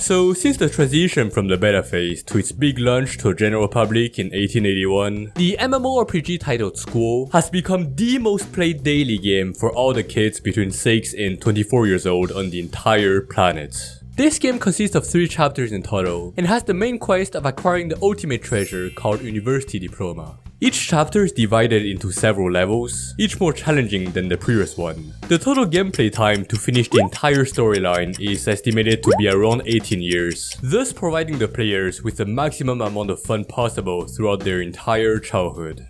So, since the transition from the beta phase to its big launch to the general public in 1881, the MMORPG titled School has become the most played daily game for all the kids between 6 and 24 years old on the entire planet. This game consists of 3 chapters in total, and has the main quest of acquiring the ultimate treasure called University Diploma. Each chapter is divided into several levels, each more challenging than the previous one. The total gameplay time to finish the entire storyline is estimated to be around 18 years, thus providing the players with the maximum amount of fun possible throughout their entire childhood.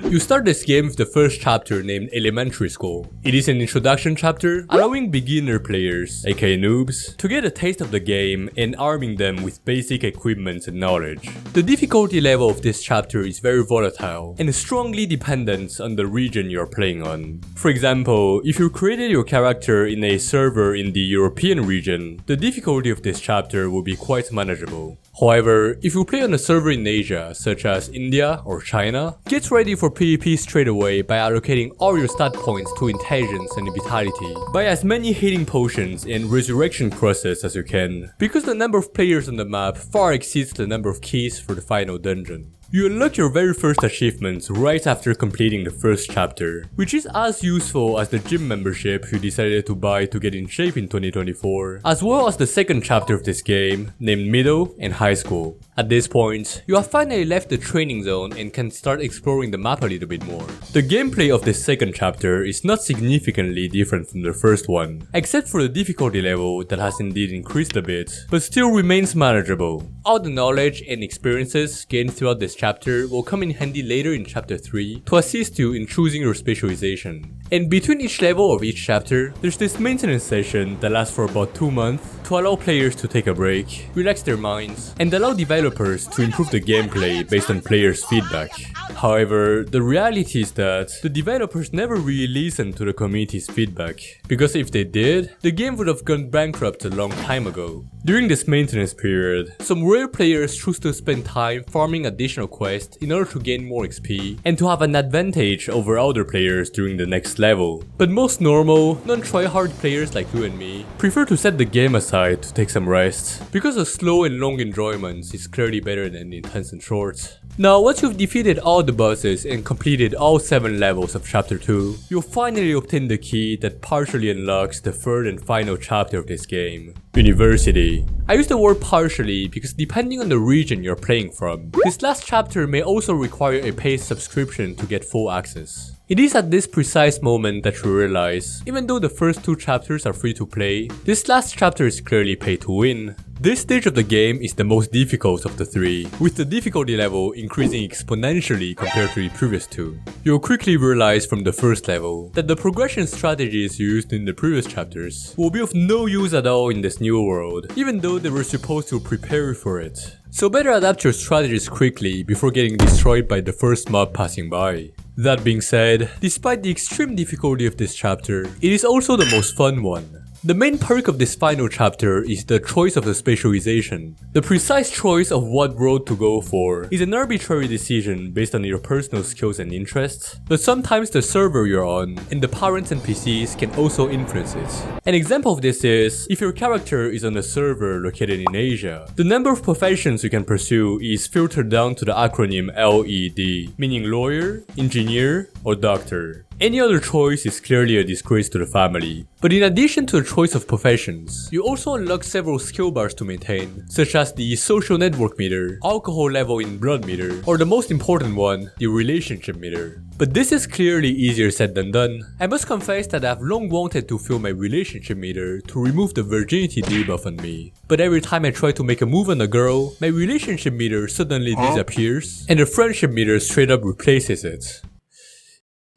You start this game with the first chapter named Elementary School. It is an introduction chapter, allowing beginner players, aka noobs, to get a taste of the game and arming them with basic equipment and knowledge. The difficulty level of this chapter is very volatile and strongly dependent on the region you're playing on. For example, if you created your character in a server in the European region, the difficulty of this chapter will be quite manageable. However, if you play on a server in Asia, such as India or China, get ready for PvP straight away by allocating all your stat points to intelligence and vitality. Buy as many healing potions and resurrection crosses as you can, because the number of players on the map far exceeds the number of keys for the final dungeon. You unlock your very first achievement right after completing the first chapter, which is as useful as the gym membership you decided to buy to get in shape in 2024, as well as the second chapter of this game, named Middle and High School. At this point, you have finally left the training zone and can start exploring the map a little bit more. The gameplay of this second chapter is not significantly different from the first one, except for the difficulty level that has indeed increased a bit, but still remains manageable. All the knowledge and experiences gained throughout this chapter will come in handy later in chapter 3 to assist you in choosing your specialization. And between each level of each chapter, there's this maintenance session that lasts for about 2 months to allow players to take a break, relax their minds, and allow developers to improve the gameplay based on players' feedback. However, the reality is that the developers never really listened to the community's feedback, because if they did, the game would have gone bankrupt a long time ago. During this maintenance period, some rare players choose to spend time farming additional quests in order to gain more XP and to have an advantage over other players during the next level. But most normal, non-tryhard players like you and me prefer to set the game aside to take some rest, because a slow and long enjoyment is clearly better than intense and short. Now, once you've defeated all the bosses and completed all 7 levels of chapter 2, you'll finally obtain the key that partially unlocks the third and final chapter of this game, University. I use the word partially because depending on the region you're playing from, this last chapter may also require a paid subscription to get full access. It is at this precise moment that you realize, even though the first 2 chapters are free to play, this last chapter is clearly pay to win. This stage of the game is the most difficult of the 3, with the difficulty level increasing exponentially compared to the previous 2. You'll quickly realize from the first level that the progression strategies used in the previous chapters will be of no use at all in this new world, even though they were supposed to prepare you for it. So better adapt your strategies quickly before getting destroyed by the first mob passing by. That being said, despite the extreme difficulty of this chapter, it is also the most fun one. The main perk of this final chapter is the choice of the specialization. The precise choice of what road to go for is an arbitrary decision based on your personal skills and interests, but sometimes the server you're on and the parents NPCs can also influence it. An example of this is, if your character is on a server located in Asia, the number of professions you can pursue is filtered down to the acronym LED, meaning lawyer, engineer, or doctor. Any other choice is clearly a disgrace to the family. But in addition to the choice of professions, you also unlock several skill bars to maintain, such as the social network meter, alcohol level in blood meter, or the most important one, the relationship meter. But this is clearly easier said than done. I must confess that I've long wanted to fill my relationship meter to remove the virginity debuff on me. But every time I try to make a move on a girl, my relationship meter suddenly disappears, and the friendship meter straight up replaces it.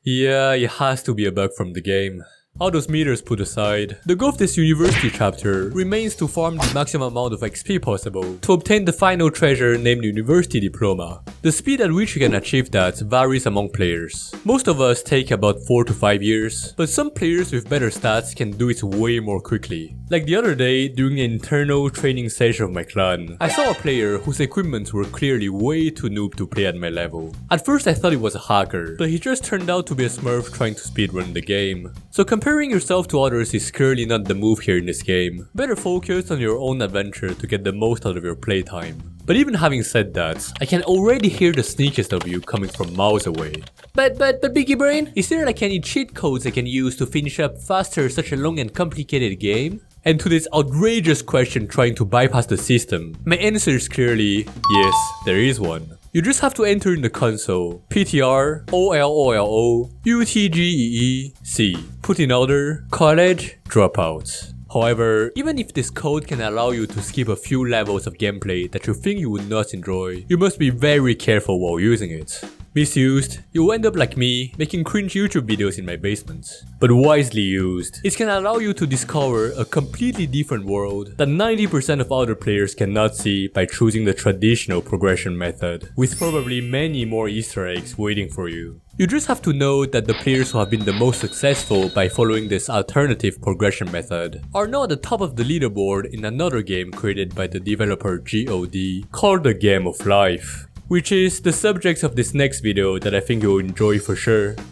Yeah, it has to be a bug from the game. All those meters put aside, the goal of this university chapter remains to farm the maximum amount of XP possible to obtain the final treasure named University Diploma. The speed at which you can achieve that varies among players. Most of us take about 4 to 5 years, but some players with better stats can do it way more quickly. Like the other day, during an internal training session of my clan, I saw a player whose equipments were clearly way too noob to play at my level. At first I thought he was a hacker, but he just turned out to be a smurf trying to speedrun the game. So compared Comparing yourself to others is clearly not the move here in this game. Better focus on your own adventure to get the most out of your playtime. But even having said that, I can already hear the sneakiest of you coming from miles away. But Biggie Brain, is there like any cheat codes I can use to finish up faster such a long and complicated game? And to this outrageous question trying to bypass the system, my answer is clearly, yes, there is one. You just have to enter in the console, PTR, OLOLO, UTGEEC, put in other, college, dropouts. However, even if this code can allow you to skip a few levels of gameplay that you think you would not enjoy, you must be very careful while using it. Misused, you'll end up like me, making cringe YouTube videos in my basement. But wisely used, it can allow you to discover a completely different world that 90% of other players cannot see by choosing the traditional progression method, with probably many more Easter eggs waiting for you. You just have to know that the players who have been the most successful by following this alternative progression method are now at the top of the leaderboard in another game created by the developer God called The Game of Life, which is the subject of this next video that I think you'll enjoy for sure.